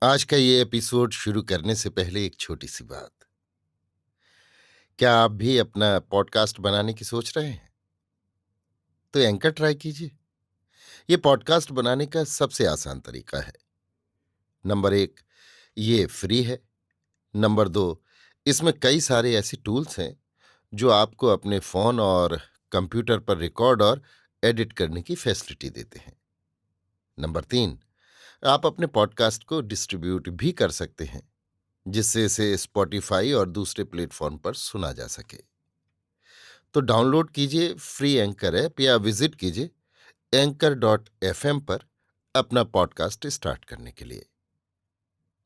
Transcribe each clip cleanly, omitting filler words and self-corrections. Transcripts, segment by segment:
आज का ये एपिसोड शुरू करने से पहले एक छोटी सी बात। क्या आप भी अपना पॉडकास्ट बनाने की सोच रहे हैं? तो एंकर ट्राई कीजिए। ये पॉडकास्ट बनाने का सबसे आसान तरीका है। नंबर एक, ये फ्री है। नंबर दो, इसमें कई सारे ऐसे टूल्स हैं जो आपको अपने फोन और कंप्यूटर पर रिकॉर्ड और एडिट करने की फैसिलिटी देते हैं। नंबर तीन, आप अपने पॉडकास्ट को डिस्ट्रीब्यूट भी कर सकते हैं, जिससे इसे स्पॉटिफाई और दूसरे प्लेटफॉर्म पर सुना जा सके। तो डाउनलोड कीजिए फ्री एंकर ऐप या विजिट कीजिए anchor.fm पर अपना पॉडकास्ट स्टार्ट करने के लिए।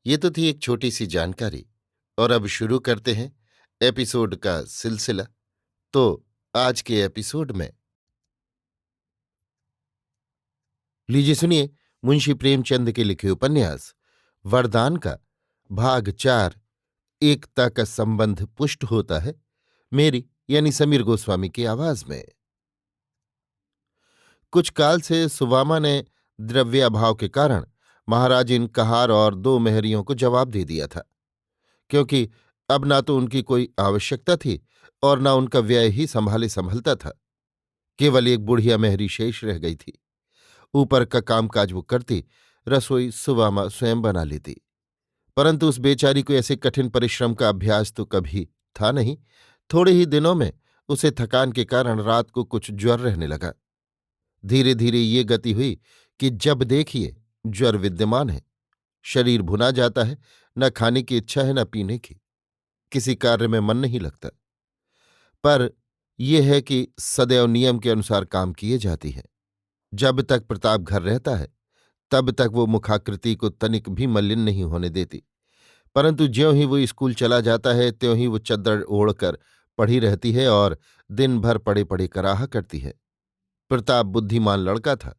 ये तो थी एक छोटी सी जानकारी, और अब शुरू करते हैं एपिसोड का सिलसिला। तो आज के एपिसोड में लीजिए सुनिए मुंशी प्रेमचंद के लिखे उपन्यास वरदान का भाग 4, एकता का संबंध पुष्ट होता है, मेरी यानी समीर गोस्वामी की आवाज में। कुछ काल से सुवामा ने द्रव्याभाव के कारण महाराज इन कहार और दो मेहरियों को जवाब दे दिया था, क्योंकि अब ना तो उनकी कोई आवश्यकता थी और ना उनका व्यय ही संभाले संभलता था। केवल एक बुढ़िया मेहरी शेष रह गई थी। ऊपर का कामकाज वो करती, रसोई सुवामा स्वयं बना लेती, परंतु उस बेचारी को ऐसे कठिन परिश्रम का अभ्यास तो कभी था नहीं। थोड़े ही दिनों में उसे थकान के कारण रात को कुछ ज्वर रहने लगा। धीरे धीरे ये गति हुई कि जब देखिए ज्वर विद्यमान है, शरीर भुना जाता है, न खाने की इच्छा है न पीने की, किसी कार्य में मन नहीं लगता। पर यह है कि सदैव नियम के अनुसार काम किए जाती है। जब तक प्रताप घर रहता है तब तक वो मुखाकृति को तनिक भी मलिन नहीं होने देती, परंतु ज्यों ही वो स्कूल चला जाता है त्यों ही वो चद्दर ओढ़कर पड़ी रहती है और दिन भर पड़े पड़े कराहा करती है। प्रताप बुद्धिमान लड़का था।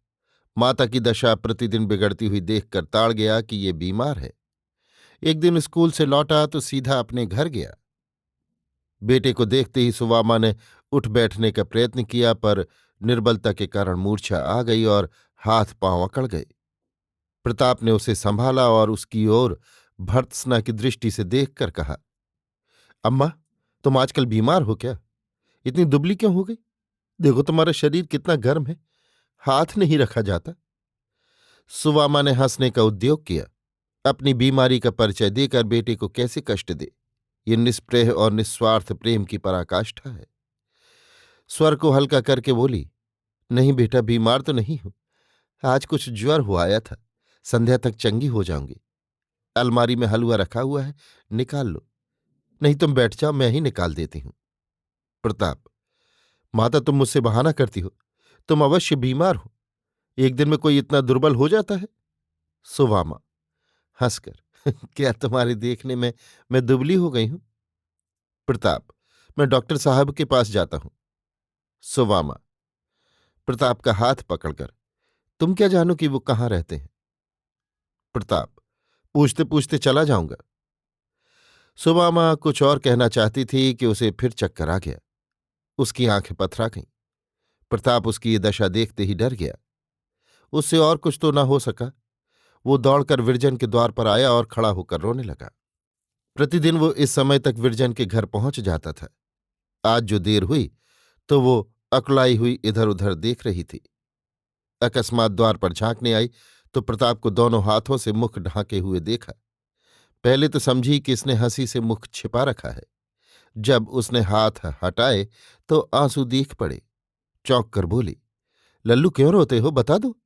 माता की दशा प्रतिदिन बिगड़ती हुई देखकर ताड़ गया कि ये बीमार है। एक दिन स्कूल से लौटा तो सीधा अपने घर गया। बेटे को देखते ही सुवामा ने उठ बैठने का प्रयत्न किया, पर निर्बलता के कारण मूर्छा आ गई और हाथ पांव अकड़ गए। प्रताप ने उसे संभाला और उसकी ओर भर्त्सना की दृष्टि से देखकर कहा, अम्मा, तुम आजकल बीमार हो क्या? इतनी दुबली क्यों हो गई? देखो तुम्हारा शरीर कितना गर्म है, हाथ नहीं रखा जाता। सुवामा ने हंसने का उद्योग किया। अपनी बीमारी का परिचय देकर बेटे को कैसे कष्ट दे, ये निस्पृह और निस्वार्थ प्रेम की पराकाष्ठा है। स्वर को हल्का करके बोली, नहीं बेटा, बीमार तो नहीं हूं। आज कुछ ज्वर हो आया था, संध्या तक चंगी हो जाऊंगी। अलमारी में हलवा रखा हुआ है, निकाल लो। नहीं तुम बैठ जाओ, मैं ही निकाल देती हूं। प्रताप, माता तुम मुझसे बहाना करती हो, तुम अवश्य बीमार हो। एक दिन में कोई इतना दुर्बल हो जाता है? सुवामा हंसकर, क्या तुम्हारे देखने में मैं दुबली हो गई हूं? प्रताप, मैं डॉक्टर साहब के पास जाता हूं। सुवामा प्रताप का हाथ पकड़कर, तुम क्या जानो कि वो कहाँ रहते हैं? प्रताप, पूछते पूछते चला जाऊंगा। सुवामा कुछ और कहना चाहती थी कि उसे फिर चक्कर आ गया। उसकी आंखें पथरा गईं। प्रताप उसकी ये दशा देखते ही डर गया। उससे और कुछ तो न हो सका। वो दौड़कर विरजन के द्वार पर आया और खड़ा होकर रोने लगा। प्रतिदिन वो इस समय तक विरजन के घर पहुंच जाता था। आज जो देर हुई तो वो अकुलाई हुई इधर उधर देख रही थी। अकस्मात द्वार पर झांकने आई तो प्रताप को दोनों हाथों से मुख ढांके हुए देखा। पहले तो समझी कि इसने हंसी से मुख छिपा रखा है। जब उसने हाथ हटाए तो आंसू दीख पड़े। चौंक कर बोली, लल्लू क्यों रोते हो, बता दो।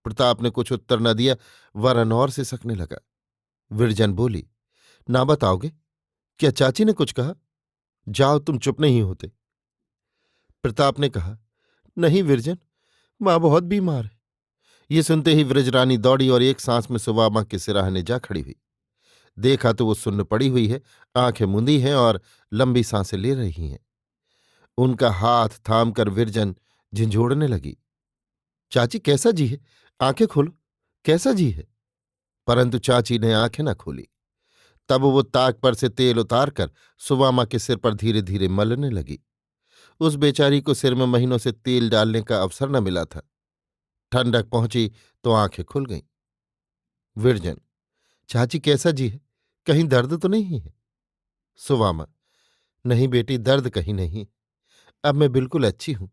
प्रताप ने कुछ उत्तर न दिया, वरन और से सकने लगा। विरजन बोली, ना बताओगे? क्या चाची ने कुछ कहा? जाओ, तुम चुप नहीं होते। प्रताप ने कहा, नहीं विरजन, मां बहुत बीमार है। ये सुनते ही व्रजरानी दौड़ी और एक सांस में सुवामा के सिराहने जा खड़ी हुई। देखा तो वो सुन्न पड़ी हुई है, आंखें मूंदी हैं और लंबी सांसें ले रही हैं। उनका हाथ थाम कर विरजन झिंझोड़ने लगी। चाची कैसा जी है? आंखें खोलो, कैसा जी है? परंतु चाची ने आंखें न खोली। तब वो ताक पर से तेल उतारकर सुवामा के सिर पर धीरे धीरे मलने लगी। उस बेचारी को सिर में महीनों से तेल डालने का अवसर न मिला था। ठंडक पहुंची तो आंखें खुल गईं। विरजन, चाची कैसा जी है? कहीं दर्द तो नहीं है? सुवामा: नहीं बेटी, दर्द कहीं नहीं। अब मैं बिल्कुल अच्छी हूं।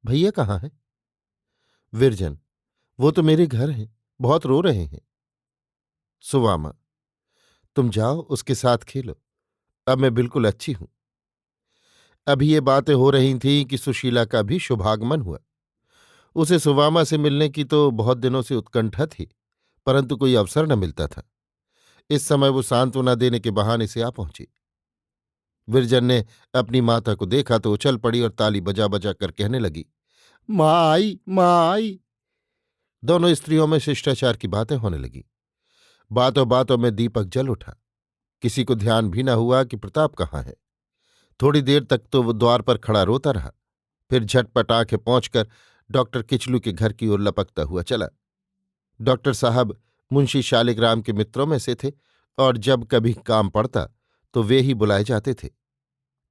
भैया कहाँ है? विरजन: वो तो मेरे घर हैं, बहुत रो रहे हैं। सुवामा: तुम जाओ, उसके साथ खेलो। अब मैं बिल्कुल अच्छी हूं। अभी ये बातें हो रही थीं कि सुशीला का भी शुभागमन हुआ। उसे सुवामा से मिलने की तो बहुत दिनों से उत्कंठा थी, परंतु कोई अवसर न मिलता था। इस समय वो सांत्वना देने के बहाने से आ पहुंची। विरजन ने अपनी माता को देखा तो उछल पड़ी और ताली बजा बजा कर कहने लगी, माँ आई, माँ आई। दोनों स्त्रियों में शिष्टाचार की बातें होने लगी। बातों बातों में दीपक जल उठा। किसी को ध्यान भी न हुआ कि प्रताप कहाँ है। थोड़ी देर तक तो वो द्वार पर खड़ा रोता रहा, फिर झटपट आंखें पहुंचकर डॉक्टर किचलू के घर की ओर लपकता हुआ चला। डॉक्टर साहब मुंशी शालिग्राम के मित्रों में से थे और जब कभी काम पड़ता तो वे ही बुलाए जाते थे।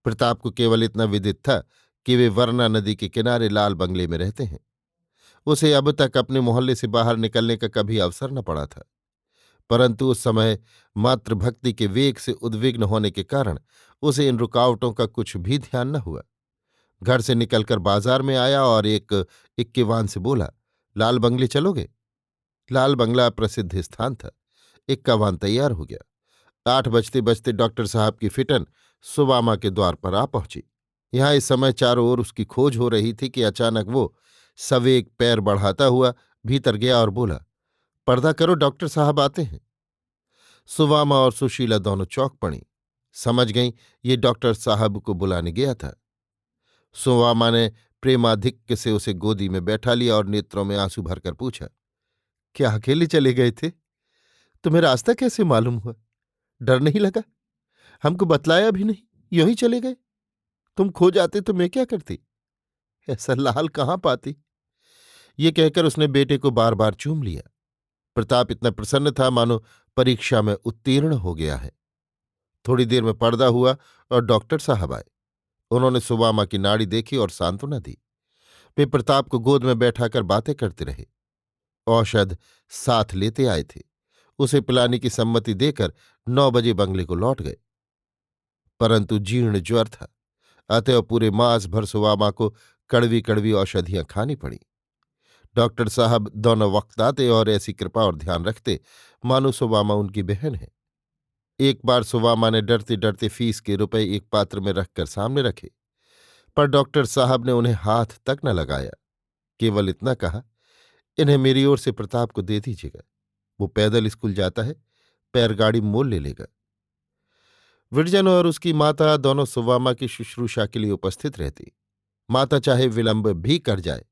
प्रताप को केवल इतना विदित था कि वे वरना नदी के किनारे लाल बंगले में रहते हैं। उसे अब तक अपने मोहल्ले से बाहर निकलने का कभी अवसर न पड़ा था, परंतु उस समय मातृभक्ति के वेग से उद्विग्न होने के कारण उसे इन रुकावटों का कुछ भी ध्यान न हुआ। घर से निकलकर बाजार में आया और एक इक्केवान से बोला, लाल बंगले चलोगे? लाल बंगला प्रसिद्ध स्थान था। इक्कावान तैयार हो गया। 8 बजते बजते डॉक्टर साहब की फिटन सुबामा के द्वार पर आ पहुंची। यहां इस समय चारों ओर उसकी खोज हो रही थी कि अचानक वो सवेग पैर बढ़ाता हुआ भीतर गया और बोला, पर्दा करो, डॉक्टर साहब आते हैं। सुवामा और सुशीला दोनों चौंक पड़ी। समझ गईं ये डॉक्टर साहब को बुलाने गया था। सुवामा ने प्रेमाधिक्य से उसे गोदी में बैठा लिया और नेत्रों में आंसू भरकर पूछा, क्या अकेले चले गए थे? तुम्हें रास्ता कैसे मालूम हुआ? डर नहीं लगा? हमको बतलाया भी नहीं, यूं ही चले गए? तुम खो जाते तो मैं क्या करती? ऐसा लाल कहाँ पाती? ये कहकर उसने बेटे को बार बार चूम लिया। प्रताप इतना प्रसन्न था मानो परीक्षा में उत्तीर्ण हो गया है। थोड़ी देर में पर्दा हुआ और डॉक्टर साहब आए। उन्होंने सुबामा की नाड़ी देखी और सांत्वना दी। वे प्रताप को गोद में बैठाकर बातें करते रहे। औषध साथ लेते आए थे। उसे पिलाने की सम्मति देकर 9 बजे बंगले को लौट गए। परंतु जीर्ण ज्वर था, अतएव पूरे मास भर सुवामा को कड़वी कड़वी औषधियां खानी पड़ी। डॉक्टर साहब दोनों वक्त आते और ऐसी कृपा और ध्यान रखते मानो सुवामा उनकी बहन है। एक बार सुवामा ने डरते डरते फीस के रुपए एक पात्र में रखकर सामने रखे, पर डॉक्टर साहब ने उन्हें हाथ तक न लगाया। केवल इतना कहा, इन्हें मेरी ओर से प्रताप को दे दीजिएगा। वो पैदल स्कूल जाता है, पैरगाड़ी मोल ले लेगा। विरजन और उसकी माता दोनों सुवामा की शुश्रूषा के लिए उपस्थित रहती। माता चाहे विलंब भी कर जाए,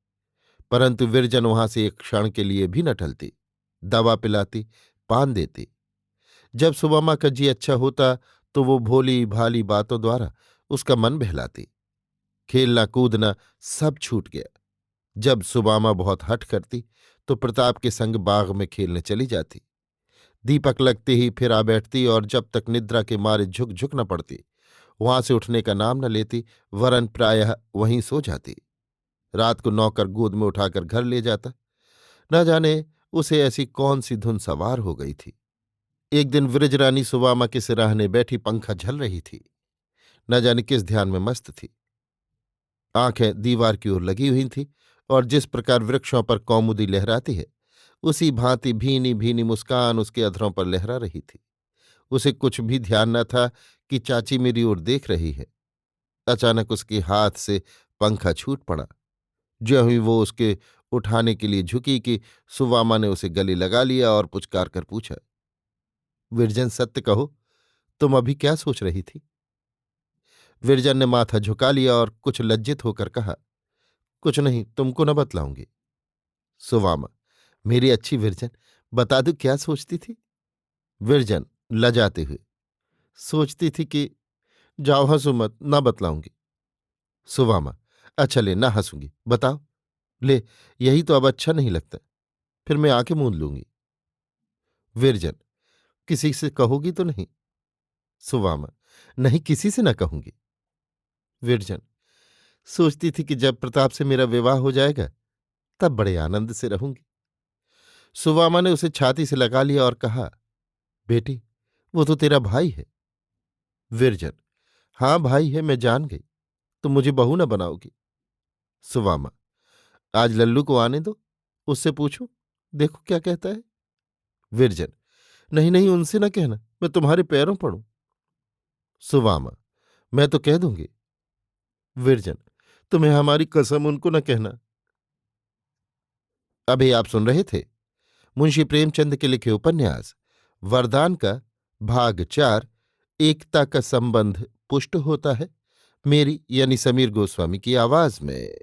परंतु विरजन वहां से एक क्षण के लिए भी न टलती। दवा पिलाती, पान देती। जब सुवामा का जी अच्छा होता तो वो भोली भाली बातों द्वारा उसका मन बहलाती। खेलना कूदना सब छूट गया। जब सुबामा बहुत हठ करती तो प्रताप के संग बाग में खेलने चली जाती। दीपक लगते ही फिर आ बैठती और जब तक निद्रा के मारे झुक झुक न पड़ती वहां से उठने का नाम न लेती, वरन प्रायः वहीं सो जाती। रात को नौकर गोद में उठाकर घर ले जाता। न जाने उसे ऐसी कौन सी धुन सवार हो गई थी। एक दिन विरजरानी सुबामा के सिराहने बैठी पंखा झल रही थी। न जाने किस ध्यान में मस्त थी। आंखें दीवार की ओर लगी हुई थीं और जिस प्रकार वृक्षों पर कौमुदी लहराती है उसी भांति भीनी भीनी मुस्कान उसके अधरों पर लहरा रही थी। उसे कुछ भी ध्यान न था कि चाची मेरी ओर देख रही है। अचानक उसके हाथ से पंखा छूट पड़ा। ज्यों ही वो उसके उठाने के लिए झुकी कि सुवामा ने उसे गले लगा लिया और पुचकार कर पूछा, विरजन सत्य कहो, तुम अभी क्या सोच रही थी? विरजन ने माथा झुका लिया और कुछ लज्जित होकर कहा, कुछ नहीं, तुमको न बतलाऊंगी। सुवामा: मेरी अच्छी विरजन, बता दो क्या सोचती थी? विरजन लजाते हुए: सोचती थी कि जाओ हंसो मत, ना बतलाऊंगी। सुवामा: अच्छा ले, ना हंसूंगी, बताओ। ले, यही तो अब अच्छा नहीं लगता, फिर मैं आंखें मूंद लूंगी। विरजन: किसी से कहोगी तो नहीं? सुवामा: नहीं, किसी से ना कहूंगी। विरजन: सोचती थी कि जब प्रताप से मेरा विवाह हो जाएगा तब बड़े आनंद से रहूंगी। सुवामा ने उसे छाती से लगा लिया और कहा, बेटी, वो तो तेरा भाई है। विरजन, हाँ भाई है, मैं जान गई। तुम मुझे बहू न बनाओगी। सुवामा, आज लल्लू को आने दो, उससे पूछो, देखो क्या कहता है। विरजन, नहीं नहीं, उनसे न कहना, मैं तुम्हारे पैरों पड़ूं। सुवामा, मैं तो कह दूंगी। विरजन, तुम्हें हमारी कसम उनको न कहना। अभी आप सुन रहे थे मुंशी प्रेमचंद के लिखे उपन्यास वरदान का भाग 4, एकता का संबंध पुष्ट होता है, मेरी यानी समीर गोस्वामी की आवाज में।